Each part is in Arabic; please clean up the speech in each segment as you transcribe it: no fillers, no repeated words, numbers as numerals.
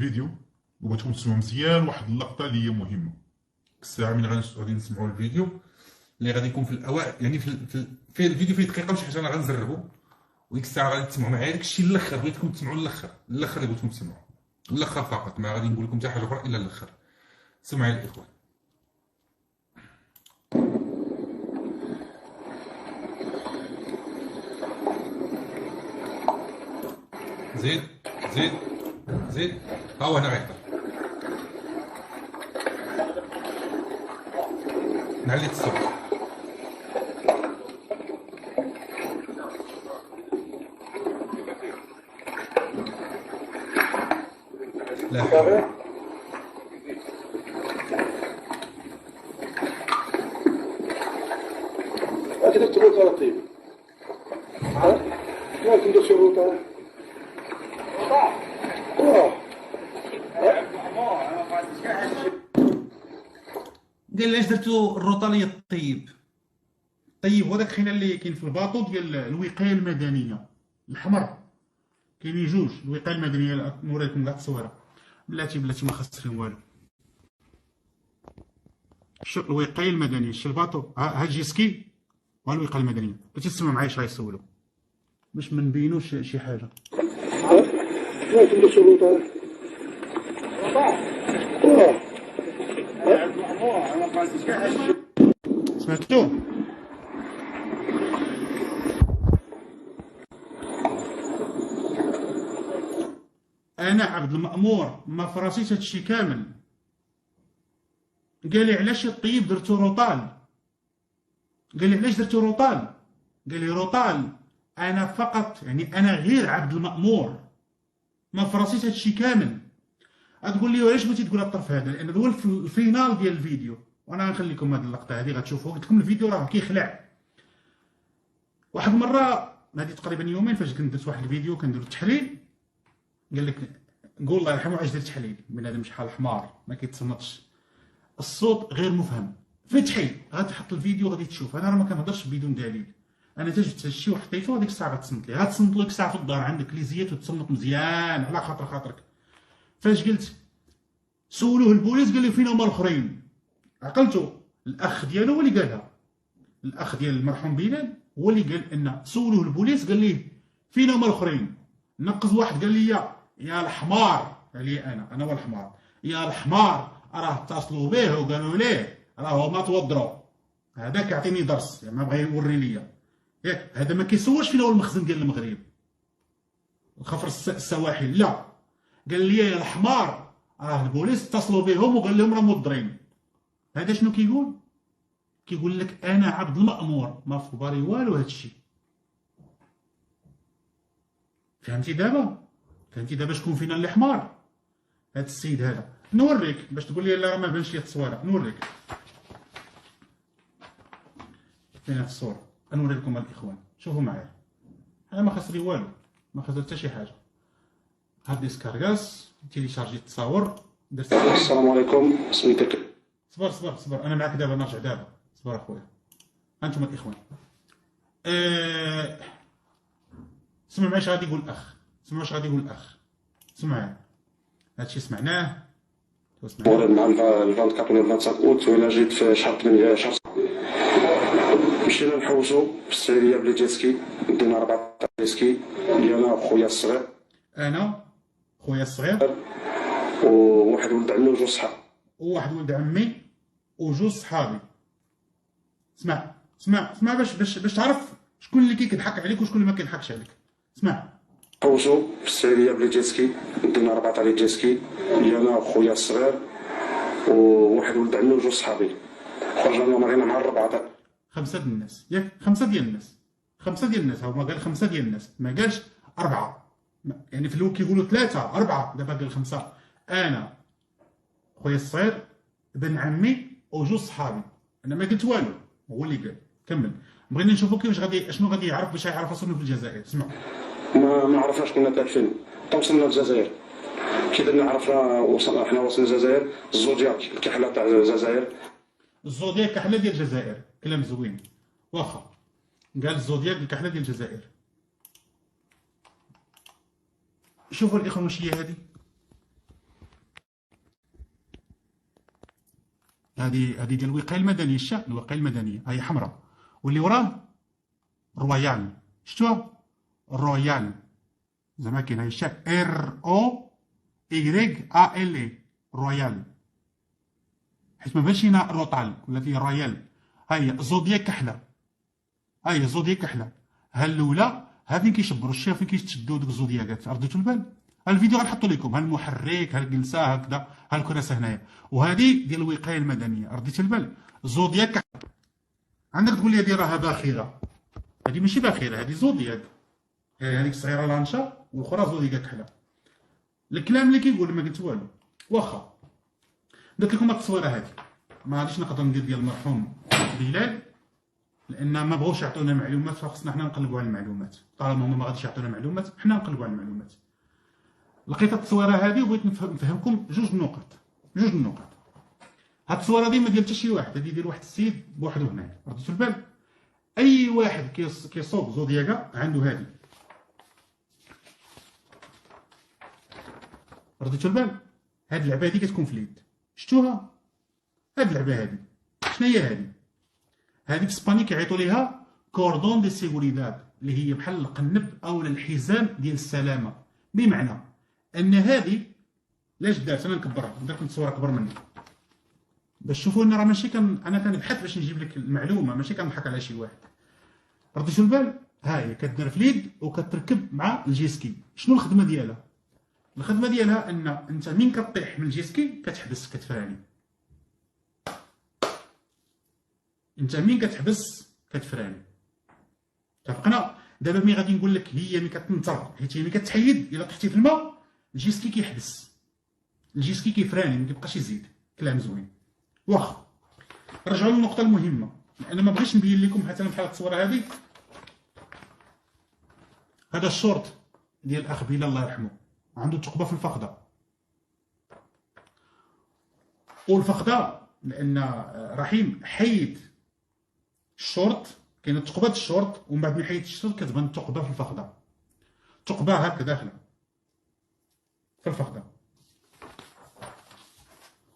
الفيديو وبغيتكم تسمعوا مزيان واحد اللقطه اللي هي مهمه. الساعه من غادي نسمعوا الفيديو اللي غادي يكون في الاوائل، يعني في الفيديو فيه دقيقه وشي حاجه انا غنزربو، وديك الساعه غادي تسمعوا معايا داكشي الاخر. بغيتكم تسمعوا الاخر اللي بغيتكم تسمعوا الاخر فقط، ما غادي نقول لكم حتى حاجه اخرى الا الاخر. سمعوا معايا الاخوان. زيد زيد زيد، ها هو هنا غيطير. نعلي الصوت. لا حول. كده الروطه لطيف. ممكن ندير شي روطه. قال لاش درتو الروطاليه الطيب؟ طيب هو داك الخينا اللي كاين في الباطو ديال الوقايه المدنيه الاحمر، كاينين جوج الوقايه المدنيه. نوريكم كاع التصويره. بلاتي ما خاص فيهم والو. شو الوقايه المدنيه؟ شو الباطو ها الجيسكي والوقايه المدنيه. بغيتي تسمع معايا اش غيسولوا باش ما نبينوش شي حاجه. ممكن ندير شي روطه. سمعتو؟ انا عبد المأمور ما فراسيت هادشي كامل. قال لي علاش الطيب درتو روطال؟ قال لي علاش درتو روطال؟ قال لي روطال انا فقط، يعني انا غير عبد المأمور ما فراسيت هادشي كامل. غتقول لي علاش بغيتي تقول الطرف هذا؟ لان هو الفينال ديال الفيديو، وانا غنخليكم هاد اللقطه هذه غتشوفوا. قلت لكم الفيديو راه كيخلع. واحد المره هذه تقريبا يومين فاش كنت درت واحد الفيديو كندير التحليل، قال لك قول الله يرحمه علاش درت تحليل، بنادم شحال حمار ما كيتصنتش، الصوت غير مفهم. فتحي غتحط الفيديو غادي تشوف. انا راه ما كنهضرش بدون دليل. انا تا جبت هادشي وحطيته هذيك الساعه غتصنت ليه، غتصنت له ديك الساعه في الدار عندك ليزيات وتصنت مزيان على خاطرك. فاش قلت سولوه البوليس قال لي فين هما الاخرين؟ عقلتو الاخ ديالو هو اللي قالها، الاخ ديال المرحوم بلال هو اللي قال ان سولوه البوليس قال ليه فين هما الاخرين. نقز واحد قال لي يا الحمار، قال لي انا هو الحمار، يا الحمار راه اتصلوا به وقالوا ليه راه ما توضروا. هذاك يعطيني درس، يعني ما بغى يوري ليا ياك. هذا ما كيصورش فين هو المخزن ديال المغرب الخفر السواحل، لا. قال لي يا الحمار راه البوليس اتصلوا بهم وقال لهم راه موضرين. هذا شنو كيقول؟ كيقول لك انا عبد المأمور ما في بالي والو هادشي. فهمتي دابا شكون فينا اللي حمار؟ هاد السيد هذا. نوريك باش تقول لي لا راه ما بانش لي التصويره. نوريك فين هاد الصوره، نوري لكم الاخوان شوفوا معايا. انا ما خاص لي والو، ما خاص حتى شي حاجه. هاد ديسكارغاس تيليشارجي التصاور درت. السلام عليكم. سميتك؟ صبر انا معاك دابا، نرجع دابا. صبر اخويا. انتم الاخوان سمعوا معايا اش غادي يقول الاخ. سمعوا هادشي سمعناه. مع 24 ولا 25 اوت ولا جيت في شهر 8 شهر. مشينا نحوسو في السعيديه بلي جيسكي، دينا 4 جيسكي ديالنا وخويا الصغير. انا خويا الصغير وواحد ولد عمي وجوج صحاب. وواحد ولد عمي وجوج صحابي. اسمع باش تعرف شكون اللي كيضحك عليك وشكون اللي ما كيضحكش عليك. اسمع. حوسو في السعيديه بلي جيسكي، دينا 4 جيسكي ديالنا وخويا الصغير وواحد ولد عمي وجوج صحابي. خرجنا مرينا مع 4 5 ديال الناس ياك. 5 ديال الناس هو ما قال 5 ديال الناس، ما قالش 4. يعني في الاول كيقولوا 3 4، دابا قال 5. انا خويا الصغير بن عمي وجوج صحابي. انا ما قلت والو، هو اللي قال. كمل. بغينا نشوفوا كيفاش شنو غادي يعرف باش يعرف اصلا في الجزائر. اسمع. ما عرفناش كنا تالفين حتى وصلنا للجزائر. كي درنا عرفنا حنا وصلنا للجزائر. الزودياك الكحله تاع الجزائر، الزودياك كحله ديال الجزائر. كلام زوين واخا. قال الزودياك الكحله ديال الجزائر. شوفوا الاخوان واش هي هذه. هذه ديال الوقايه المدنيه، الشاء الوقايه المدنيه هي حمراء، واللي وراه رويال، شفتوها رويال زعما كاين هي الشاء ار او اي ا ال اي رويال، حيت ما بانش لينا روطال ولا رويال. ها هي زودياك كحله، ها هي زودياك كحله، ها الاولى ها فين كيشبروا الشيف، فين كيتشدوا دوك الزودياكات، رديتوا البال؟ ها الفيديو غنحطو لكم، ها المحرك، ها الجلسه هكذا، ها الكراسه هنايا، وهذه ديال الوقايه المدنيه، رديت البال؟ زودياك كحله. عندك تقول لي هذه راها باخره، هذه ماشي باخره، هذه زودياك، هذيك الصغيره لانشا والاخرى زودياك كحله. الكلام اللي كيقول ما قلت والو. واخا درت لكم هاد التصويره هذه، ما غاديش نقدر ندير ديال المرحوم بلال لان ما بغاوش يعطونا معلومات، فخصنا حنا نقلبوا على المعلومات، طالما هما ما غاديش يعطونا معلومات حنا نقلبوا على المعلومات. لقيت التصويره هذه وبغيت نفهمكم جوج النقط. هاد التصويره هذه ما ديال حتى شي واحد، هذه ديال واحد السيد بوحدو هنايا، رديتوا البال؟ اي واحد كيصوب زودياكا عنده هذه، رديتوا البال؟ هاد اللعبه هذه كتكون في اليد، شفتوها؟ هاد اللعبه هذه شنو هي هذه؟ هذه في اسبانيا كيعيطوا ليها كوردون دي سيغوريداد، اللي هي بحال القنب او الحزام ديال السلامه، بمعنى ان هذه لاش دارت، انا نكبرها درت لكم تصويره اكبر مني باش تشوفوا ان راه ماشي انا كنبحث باش نجيب لك المعلومه، ماشي كنضحك على شي واحد. رديتوا البال؟ ها هي كدار في اليد وكتركب مع الجيسكي. شنو الخدمه ديالها؟ الخدمه ديالها ان انت من كطيح من الجيسكي كتحبس كتفراني، انت من كتحبس كتفراني. اتفقنا؟ دابا ملي غادي نقول لك هي ملي كتنطر، حيت هي ملي كتحيد الا طحتي في الماء الجيسكي كيحبس، الجيسكي كيفراني ما كيبقاش يزيد. كلام زوين. واخا نرجعوا للنقطه المهمه، لان ما بغيتش نبين لكم حتى بحال التصويره هذه. هذا الشورت ديال الاخ بلال الله يرحمه عنده ثقبه في الفخذه، والفخذه لان رحيم حيد الشورت، كاينه ثقبه الشورت ومن بعد ما حيد الشورت كتبان الثقبه في الفخذه، ثقبه هكا داخله في الفخذه.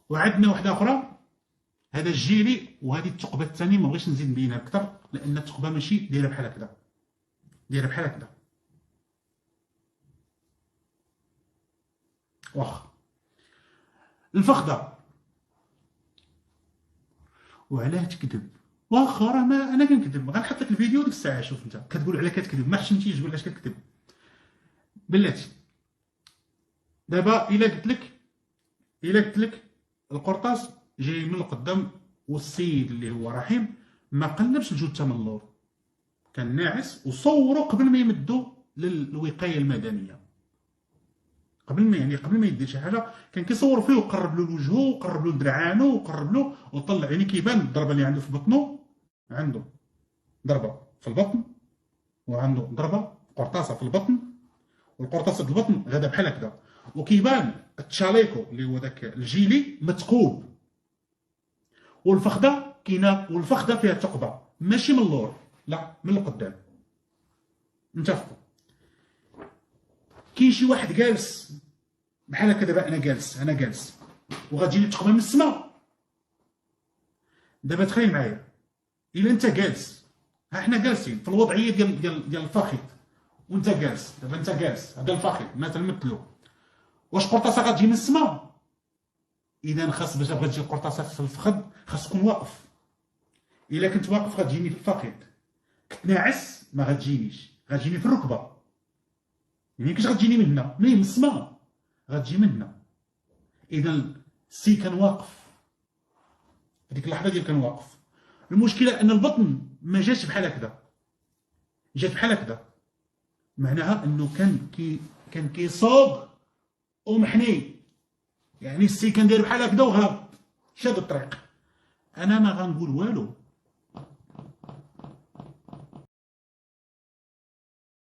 وعندنا واحده اخرى هذا الجيلي، وهذه الثقبه الثانيه ما بغيتش نزيد نبينها اكثر لان الثقبه ماشي دايره بحال هكذا، دايره بحال هكذا. واخا الفخذه وعلاه تكذب؟ واخا راه ما انا كنكذب، غنحط لك الفيديو ديك الساعه. شوف انت كتقول على كتكذب، ما حشمتيش تقول علاش كتكذب بلاتي. دابا الا قلت لك القرطاس جاي من القدام والسيد اللي هو رحيم ما قلبش الجثه من اللور، كان ناعس وصوروا قبل ما يمدوا للوقايه المدنيه، قبل ما يدير شي حاجه كان كيصور فيه وقرب له لوجهه وقرب له لدرعانه وقرب له وطلع، يعني كيبان الضربه اللي عنده في بطنه، عنده ضربه في البطن وعنده ضربه قرطاسه في البطن، والقرطاسه البطن غادا بحال هكذا، وكيبان التشاليكو اللي هو داك الجيلي مثقوب، والفخذه كاينه، والفخذه فيها ثقبه ماشي من اللور لا من القدام. نتفقوا؟ كاين شي واحد جالس بحال هكا، دابا انا جالس وغتجيني ثقبه من السماء. دابا تخيل معايا الا انت جالس، ها حنا جالسين في الوضعيه ديال الفخذ وانت جالس، دابا انت جالس هذا الفخذ مثلا مثلو، واش قرطاسه غتجي من السماء؟ اذا خاص باش بغات تجي القرطاسه في الفخذ خاص تكون واقف. الا كنت واقف غتجيني في الفخذ، كنت ناعس ما غتجينيش، غتجيني في الركبه، يعني كيفاش غتجيني من هنا؟ من السماء غتجي من هنا. اذا السي كان واقف هذيك اللحظه ديال كان واقف. المشكله ان البطن ما جاش بحال هكذا، جات بحال هكذا، معناها انه كان كيصوب ومحني، يعني السي كان داير بحال هكذا وهرب شاد الطريق. انا ما غنقول والو،